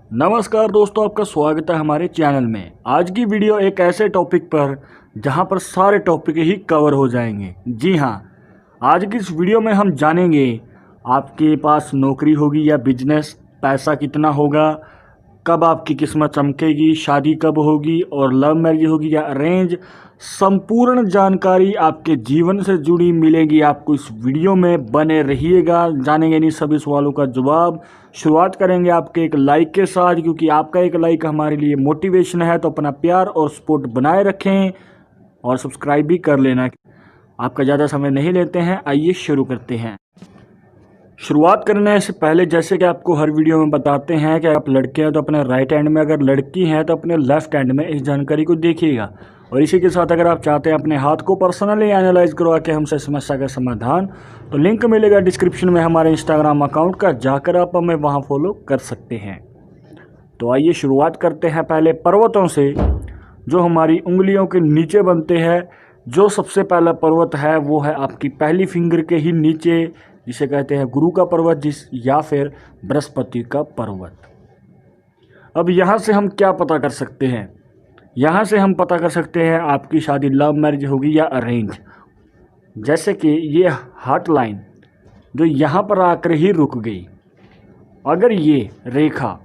नमस्कार दोस्तों, आपका स्वागत है हमारे चैनल में। आज की वीडियो एक ऐसे टॉपिक पर जहां पर सारे टॉपिक ही कवर हो जाएंगे। जी हां, आज की इस वीडियो में हम जानेंगे आपके पास नौकरी होगी या बिजनेस, पैसा कितना होगा, कब आपकी किस्मत चमकेगी, शादी कब होगी और लव मैरिज होगी या अरेंज। संपूर्ण जानकारी आपके जीवन से जुड़ी मिलेगी आपको इस वीडियो में, बने रहिएगा। जानेंगे इन सभी सवालों का जवाब। शुरुआत करेंगे आपके एक लाइक के साथ, क्योंकि आपका एक लाइक हमारे लिए मोटिवेशन है। तो अपना प्यार और सपोर्ट बनाए रखें और सब्सक्राइब भी कर लेना। आपका ज़्यादा समय नहीं लेते हैं, आइए शुरू करते हैं। शुरुआत करने से पहले जैसे कि आपको हर वीडियो में बताते हैं कि आप लड़के हैं तो अपने राइट हैंड में, अगर लड़की हैं तो अपने लेफ्ट हैंड में इस जानकारी को देखिएगा। और इसी के साथ अगर आप चाहते हैं अपने हाथ को पर्सनली एनालाइज करवा के हमसे समस्या का समाधान, तो लिंक मिलेगा डिस्क्रिप्शन में हमारे इंस्टाग्राम अकाउंट का, जाकर आप हमें वहाँ फॉलो कर सकते हैं। तो आइए शुरुआत करते हैं पहले पर्वतों से, जो हमारी उंगलियों के नीचे बनते हैं। जो सबसे पहला पर्वत है वो है आपकी पहली फिंगर के ही नीचे, जिसे कहते हैं गुरु का पर्वत, या फिर बृहस्पति का पर्वत। अब यहाँ से हम क्या पता कर सकते हैं? यहाँ से हम पता कर सकते हैं आपकी शादी लव मैरिज होगी या अरेंज। जैसे कि ये हार्ट लाइन जो यहाँ पर आकर ही रुक गई, अगर ये रेखा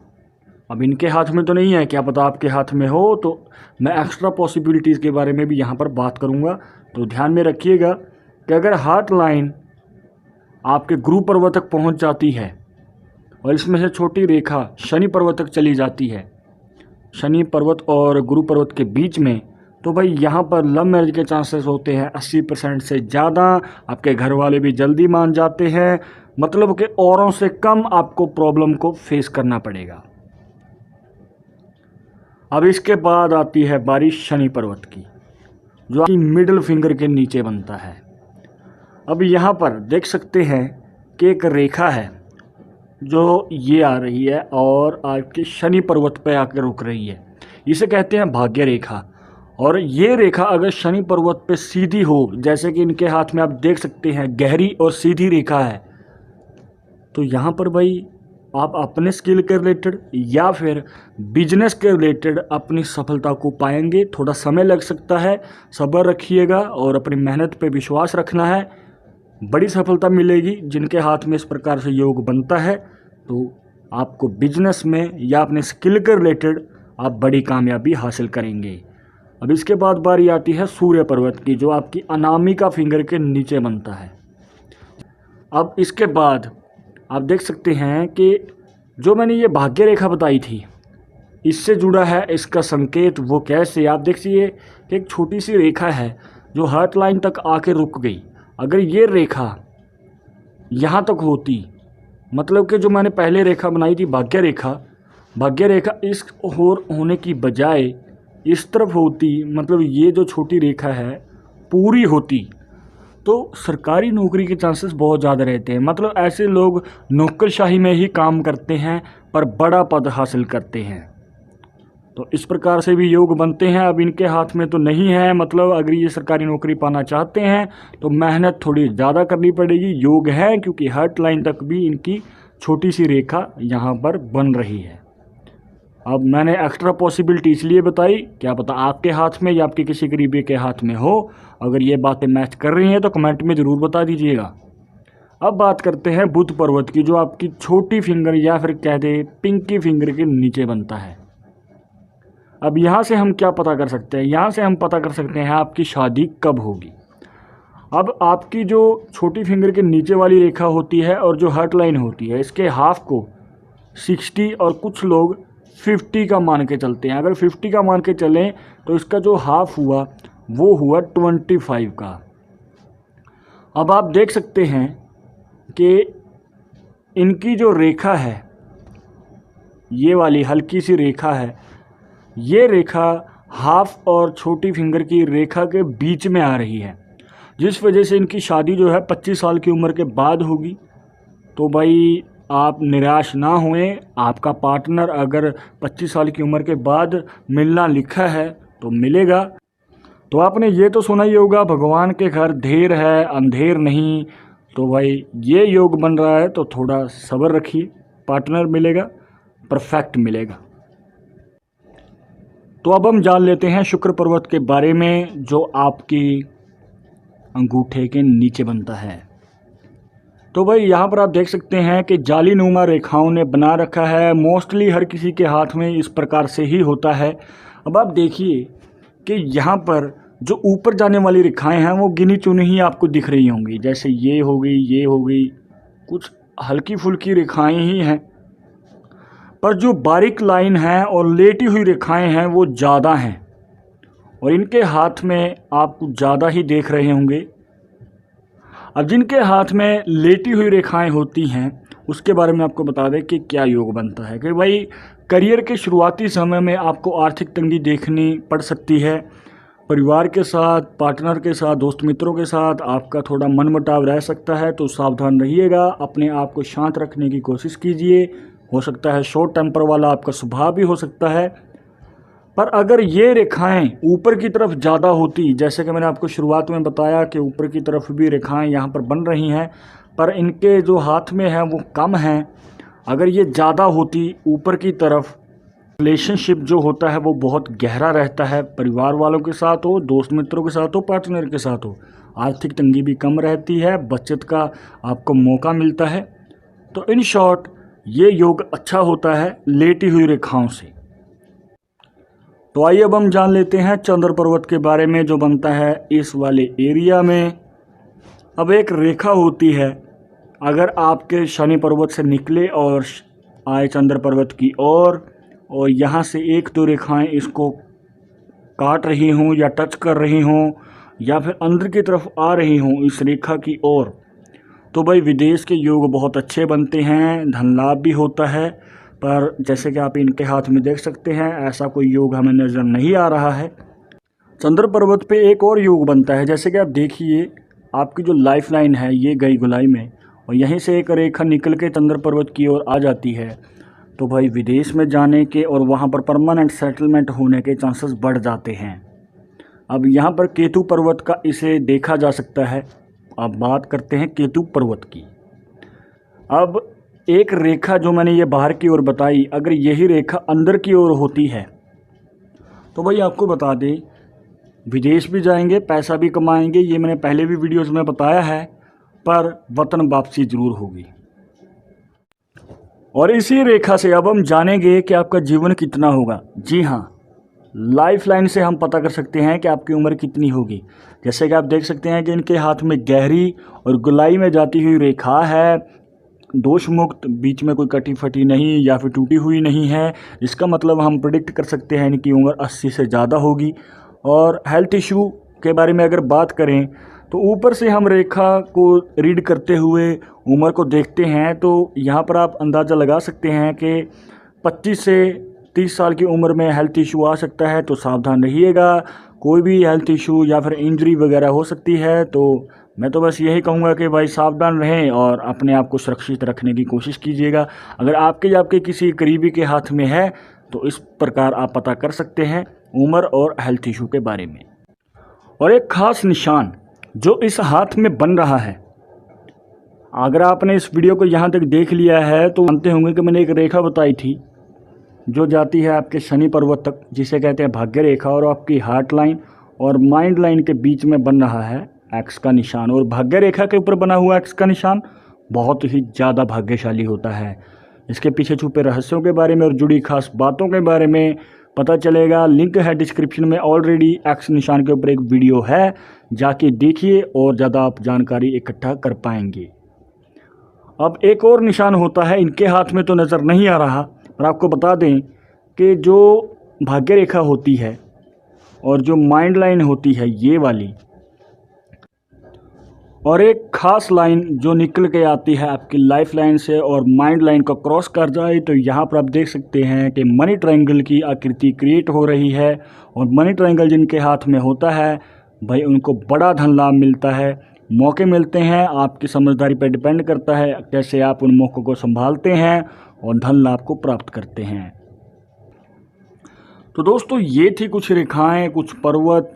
अब इनके हाथ में तो नहीं है, क्या पता आपके हाथ में हो, तो मैं एक्स्ट्रा पॉसिबिलिटीज़ के बारे में भी यहाँ पर बात करूँगा। तो ध्यान में रखिएगा कि अगर हार्ट लाइन आपके गुरु पर्वत तक पहुँच जाती है और इसमें से छोटी रेखा शनि पर्वत तक चली जाती है, शनि पर्वत और गुरु पर्वत के बीच में, तो भाई यहाँ पर लव मैरिज के चांसेस होते हैं 80% से ज़्यादा। आपके घर वाले भी जल्दी मान जाते हैं, मतलब कि औरों से कम आपको प्रॉब्लम को फेस करना पड़ेगा। अब इसके बाद आती है बारी शनि पर्वत की, जो आपकी मिडिल फिंगर के नीचे बनता है। अब यहाँ पर देख सकते हैं कि एक रेखा है जो ये आ रही है और आपके शनि पर्वत पे आकर रुक रही है। इसे कहते हैं भाग्य रेखा। और ये रेखा अगर शनि पर्वत पे सीधी हो, जैसे कि इनके हाथ में आप देख सकते हैं गहरी और सीधी रेखा है, तो यहाँ पर भाई आप अपने स्किल के रिलेटेड या फिर बिजनेस के रिलेटेड अपनी सफलता को पाएंगे। थोड़ा समय लग सकता है, सब्र रखिएगा और अपनी मेहनत पे विश्वास रखना है, बड़ी सफलता मिलेगी। जिनके हाथ में इस प्रकार से योग बनता है तो आपको बिजनेस में या अपने स्किल के रिलेटेड आप बड़ी कामयाबी हासिल करेंगे। अब इसके बाद बारी आती है सूर्य पर्वत की, जो आपकी अनामिका फिंगर के नीचे बनता है। अब इसके बाद आप देख सकते हैं कि जो मैंने ये भाग्य रेखा बताई थी, इससे जुड़ा है इसका संकेत। वो कैसे? आप देखिए कि एक छोटी सी रेखा है जो हार्ट लाइन तक आके रुक गई। अगर ये रेखा यहाँ तक होती, मतलब कि जो मैंने पहले रेखा बनाई थी भाग्य रेखा इस ओर होने की बजाय इस तरफ होती, मतलब ये जो छोटी रेखा है पूरी होती, तो सरकारी नौकरी के चांसेस बहुत ज़्यादा रहते हैं। मतलब ऐसे लोग नौकरशाही में ही काम करते हैं पर बड़ा पद हासिल करते हैं। तो इस प्रकार से भी योग बनते हैं। अब इनके हाथ में तो नहीं है, मतलब अगर ये सरकारी नौकरी पाना चाहते हैं तो मेहनत थोड़ी ज़्यादा करनी पड़ेगी। योग है क्योंकि हार्ट लाइन तक भी इनकी छोटी सी रेखा यहाँ पर बन रही है। अब मैंने एक्स्ट्रा पॉसिबिलिटी इसलिए बताई, क्या पता आपके हाथ में या आपके किसी करीबी के हाथ में हो। अगर ये बातें मैच कर रही हैं तो कमेंट में ज़रूर बता दीजिएगा। अब बात करते हैं बुध पर्वत की, जो आपकी छोटी फिंगर या फिर कह दे पिंकी फिंगर के नीचे बनता है। अब यहाँ से हम क्या पता कर सकते हैं? यहाँ से हम पता कर सकते हैं आपकी शादी कब होगी। अब आपकी जो छोटी फिंगर के नीचे वाली रेखा होती है और जो हार्ट लाइन होती है, इसके हाफ को 60 और कुछ लोग 50 का मान के चलते हैं। अगर 50 का मान के चलें तो इसका जो हाफ हुआ वो हुआ 25 का। अब आप देख सकते हैं कि इनकी जो रेखा है, ये वाली हल्की सी रेखा है, ये रेखा हाफ और छोटी फिंगर की रेखा के बीच में आ रही है, जिस वजह से इनकी शादी जो है 25 साल की उम्र के बाद होगी। तो भाई आप निराश ना होएं, आपका पार्टनर अगर 25 साल की उम्र के बाद मिलना लिखा है तो मिलेगा। तो आपने ये तो सुना ही होगा, भगवान के घर देर है अंधेर नहीं। तो भाई ये योग बन रहा है तो थोड़ा सब्र रखिए, पार्टनर मिलेगा। परफेक्ट मिलेगा। तो अब हम जान लेते हैं शुक्र पर्वत के बारे में, जो आपकी अंगूठे के नीचे बनता है। तो भाई यहाँ पर आप देख सकते हैं कि जालीनुमा रेखाओं ने बना रखा है। मोस्टली हर किसी के हाथ में इस प्रकार से ही होता है। अब आप देखिए कि यहाँ पर जो ऊपर जाने वाली रेखाएं हैं वो गिनी चुनी ही आपको दिख रही होंगी, जैसे ये हो गई, कुछ हल्की फुल्की रेखाएं ही हैं। पर जो बारीक लाइन है और लेटी हुई रेखाएं हैं वो ज़्यादा हैं, और इनके हाथ में आप कुछ ज़्यादा ही देख रहे होंगे। अब जिनके हाथ में लेटी हुई रेखाएं होती हैं उसके बारे में आपको बता दें कि क्या योग बनता है। कि भाई करियर के शुरुआती समय में आपको आर्थिक तंगी देखनी पड़ सकती है। परिवार के साथ, पार्टनर के साथ, दोस्त मित्रों के साथ आपका थोड़ा मनमुटाव रह सकता है, तो सावधान रहिएगा। अपने आप को शांत रखने की कोशिश कीजिए। हो सकता है शॉर्ट टेम्पर वाला आपका स्वभाव भी हो सकता है। पर अगर ये रेखाएं ऊपर की तरफ ज़्यादा होती, जैसे कि मैंने आपको शुरुआत में बताया कि ऊपर की तरफ भी रेखाएं यहाँ पर बन रही हैं, पर इनके जो हाथ में हैं वो कम हैं। अगर ये ज़्यादा होती ऊपर की तरफ, रिलेशनशिप जो होता है वो बहुत गहरा रहता है। परिवार वालों के साथ हो, दोस्त मित्रों के साथ हो, पार्टनर के साथ हो। आर्थिक तंगी भी कम रहती है, बचत का आपको मौका मिलता है। तो इन शॉर्ट ये योग अच्छा होता है लेटी हुई रेखाओं से। तो आइए अब हम जान लेते हैं चंद्र पर्वत के बारे में, जो बनता है इस वाले एरिया में। अब एक रेखा होती है, अगर आपके शनि पर्वत से निकले और आए चंद्र पर्वत की ओर, और यहाँ से एक दो रेखाएं इसको काट रही हों या टच कर रही हों या फिर अंदर की तरफ आ रही हों इस रेखा की ओर, तो भाई विदेश के योग बहुत अच्छे बनते हैं, धन लाभ भी होता है। पर जैसे कि आप इनके हाथ में देख सकते हैं, ऐसा कोई योग हमें नज़र नहीं आ रहा है। चंद्र पर्वत पे एक और योग बनता है, जैसे कि आप देखिए आपकी जो लाइफ लाइन है ये गई गुलाई में, और यहीं से एक रेखा निकल के चंद्र पर्वत की ओर आ जाती है। तो भाई विदेश में जाने के और वहाँ पर परमानेंट सेटलमेंट होने के चांसेस बढ़ जाते हैं। अब यहाँ पर केतु पर्वत का इसे देखा जा सकता है। अब बात करते हैं केतु पर्वत की। अब एक रेखा जो मैंने ये बाहर की ओर बताई, अगर यही रेखा अंदर की ओर होती है तो भाई आपको बता दें विदेश भी जाएंगे, पैसा भी कमाएंगे, ये मैंने पहले भी वीडियोस में बताया है, पर वतन वापसी जरूर होगी। और इसी रेखा से अब हम जानेंगे कि आपका जीवन कितना होगा। जी हाँ, लाइफ लाइन से हम पता कर सकते हैं कि आपकी उम्र कितनी होगी। जैसे कि आप देख सकते हैं कि इनके हाथ में गहरी और गुलाई में जाती हुई रेखा है, दोष मुक्त, बीच में कोई कटी फटी नहीं या फिर टूटी हुई नहीं है। इसका मतलब हम प्रिडिक्ट कर सकते हैं इनकी उम्र 80 से ज़्यादा होगी। और हेल्थ इशू के बारे में अगर बात करें तो ऊपर से हम रेखा को रीड करते हुए उम्र को देखते हैं, तो यहाँ पर आप अंदाज़ा लगा सकते हैं कि 25 से 30 साल की उम्र में हेल्थ इशू आ सकता है। तो सावधान रहिएगा, कोई भी हेल्थ इशू या फिर इंजरी वगैरह हो सकती है। तो मैं तो बस यही कहूँगा कि भाई सावधान रहें और अपने आप को सुरक्षित रखने की कोशिश कीजिएगा। अगर आपके किसी करीबी के हाथ में है तो इस प्रकार आप पता कर सकते हैं उम्र और हेल्थ इशू के बारे में। और एक ख़ास निशान जो इस हाथ में बन रहा है, अगर आपने इस वीडियो को यहाँ तक देख लिया है तो जानते होंगे कि मैंने एक रेखा बताई थी जो जाती है आपके शनि पर्वत तक, जिसे कहते हैं भाग्य रेखा, और आपकी हार्ट लाइन और माइंड लाइन के बीच में बन रहा है एक्स का निशान। और भाग्य रेखा के ऊपर बना हुआ एक्स का निशान बहुत ही ज़्यादा भाग्यशाली होता है। इसके पीछे छुपे रहस्यों के बारे में और जुड़ी खास बातों के बारे में पता चलेगा। लिंक है डिस्क्रिप्शन में, ऑलरेडी एक्स निशान के ऊपर एक वीडियो है, जाके देखिए और ज़्यादा आप जानकारी इकट्ठा कर पाएंगे। अब एक और निशान होता है, इनके हाथ में तो नज़र नहीं आ रहा, पर आपको बता दें कि जो भाग्य रेखा होती है और जो माइंड लाइन होती है ये वाली, और एक ख़ास लाइन जो निकल के आती है आपकी लाइफ लाइन से और माइंड लाइन को क्रॉस कर जाए, तो यहाँ पर आप देख सकते हैं कि मनी ट्रायंगल की आकृति क्रिएट हो रही है। और मनी ट्रायंगल जिनके हाथ में होता है भाई उनको बड़ा धन लाभ मिलता है, मौके मिलते हैं। आपकी समझदारी पर डिपेंड करता है कैसे आप उन मौक़ों को संभालते हैं और धन लाभ को प्राप्त करते हैं। तो दोस्तों ये थी कुछ रेखाएं, कुछ पर्वत।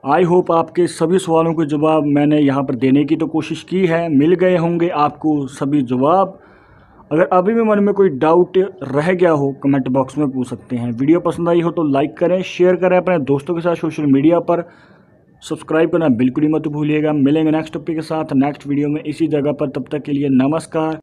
आई होप आपके सभी सवालों के जवाब मैंने यहाँ पर देने की तो कोशिश की है, मिल गए होंगे आपको सभी जवाब। अगर अभी भी मन में कोई डाउट रह गया हो कमेंट बॉक्स में पूछ सकते हैं। वीडियो पसंद आई हो तो लाइक करें, शेयर करें अपने दोस्तों के साथ सोशल मीडिया पर। सब्सक्राइब करना बिल्कुल ही मत भूलिएगा। मिलेंगे नेक्स्ट टॉपिक के साथ नेक्स्ट वीडियो में इसी जगह पर। तब तक के लिए नमस्कार।